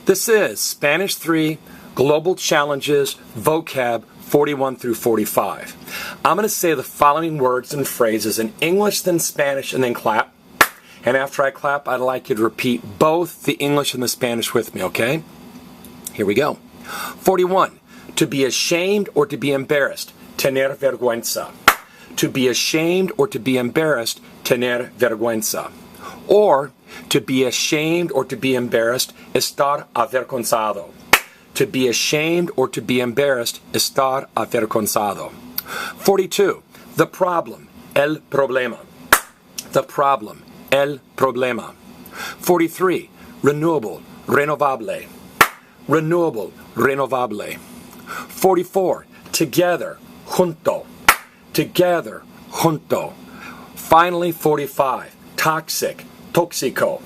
This is Spanish 3 Global Challenges Vocab 41 through 45. I'm going to say the following words and phrases in English, then Spanish, and then clap. And after I clap, I'd like you to repeat both the English and the Spanish with me, okay? Here we go. 41. To be ashamed or to be embarrassed. Tener vergüenza. To be ashamed or to be embarrassed. Tener vergüenza. Or to be ashamed or to be embarrassed. Estar avergonzado. To be ashamed or to be embarrassed. Estar avergonzado. 42. The problem. El problema. The problem. El problema. 43. Renewable. Renovable. Renewable. Renovable. 44. Together. Junto. Together. Junto. Finally, 45. Toxic. Toxico.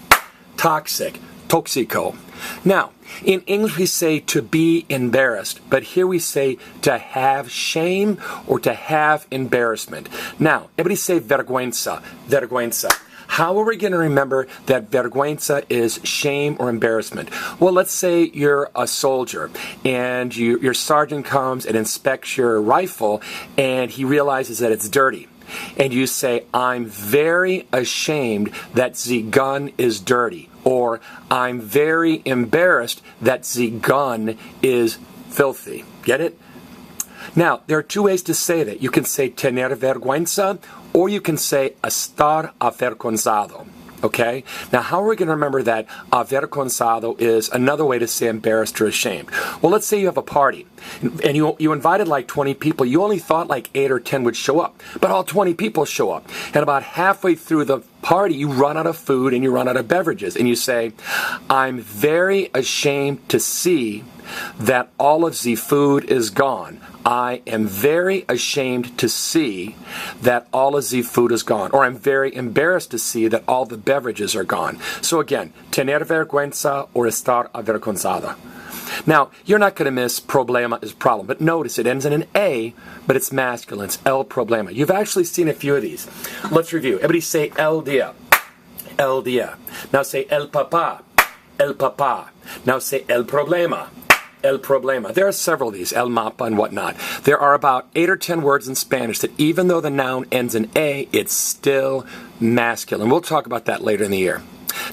Toxic. Toxico. Now, in English we say to be embarrassed, but here we say to have shame or to have embarrassment. Now, everybody say vergüenza. Vergüenza. How are we going to remember that vergüenza is shame or embarrassment? Well, let's say you're a soldier and your sergeant comes and inspects your rifle and he realizes that it's dirty. And you say, I'm very ashamed that the gun is dirty. Or, I'm very embarrassed that the gun is filthy. Get it? Now, there are two ways to say that. You can say tener vergüenza, or you can say estar avergonzado. Okay? Now, how are we going to remember that avergonzado is another way to say embarrassed or ashamed? Well, let's say you have a party, and you invited like 20 people. You only thought like 8 or 10 would show up, but all 20 people show up. And about halfway through the party, you run out of food and you run out of beverages. And you say, I'm very ashamed to see that all of the food is gone. I am very ashamed to see that all of the food is gone. Or I'm very embarrassed to see that all the beverages are gone. So again, tener vergüenza or estar avergonzada. Now, you're not going to miss problema is problem, but notice it ends in an A, but it's masculine. It's el problema. You've actually seen a few of these. Let's review. Everybody say el dia. El dia. Now say el papá. El papá. Now say el problema. El problema. There are several of these, el mapa and whatnot. There are about 8 or 10 words in Spanish that even though the noun ends in A, it's still masculine. We'll talk about that later in the year.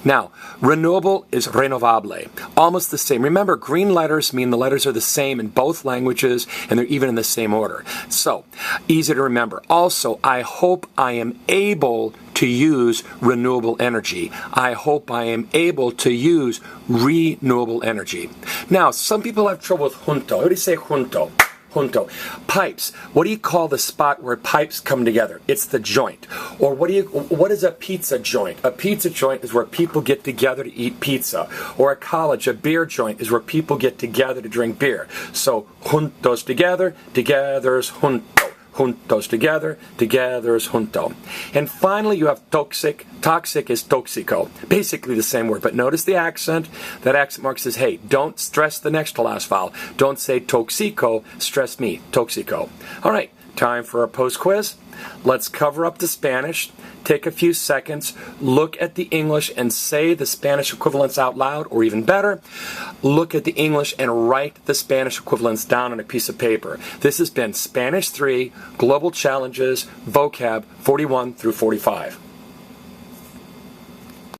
Now, renewable is renovable. Almost the same. Remember, green letters mean the letters are the same in both languages, and they're even in the same order. So, easy to remember. Also, I hope I am able to use renewable energy. I hope I am able to use renewable energy. Now, some people have trouble with junto. How do you say junto? Junto. Pipes. What do you call the spot where pipes come together? It's the joint. Or what is a pizza joint? A pizza joint is where people get together to eat pizza. Or a college, a beer joint is where people get together to drink beer. So, juntos together, together's junto. Juntos together, together is junto. And finally, you have toxic. Toxic is toxico. Basically the same word, but notice the accent. That accent mark says, hey, don't stress the next to last vowel. Don't say toxico, stress me, toxico. All right, time for our post-quiz. Let's cover up the Spanish. Take a few seconds, look at the English and say the Spanish equivalents out loud, or even better, look at the English and write the Spanish equivalents down on a piece of paper. This has been Spanish 3 Global Challenges Vocab 41 through 45.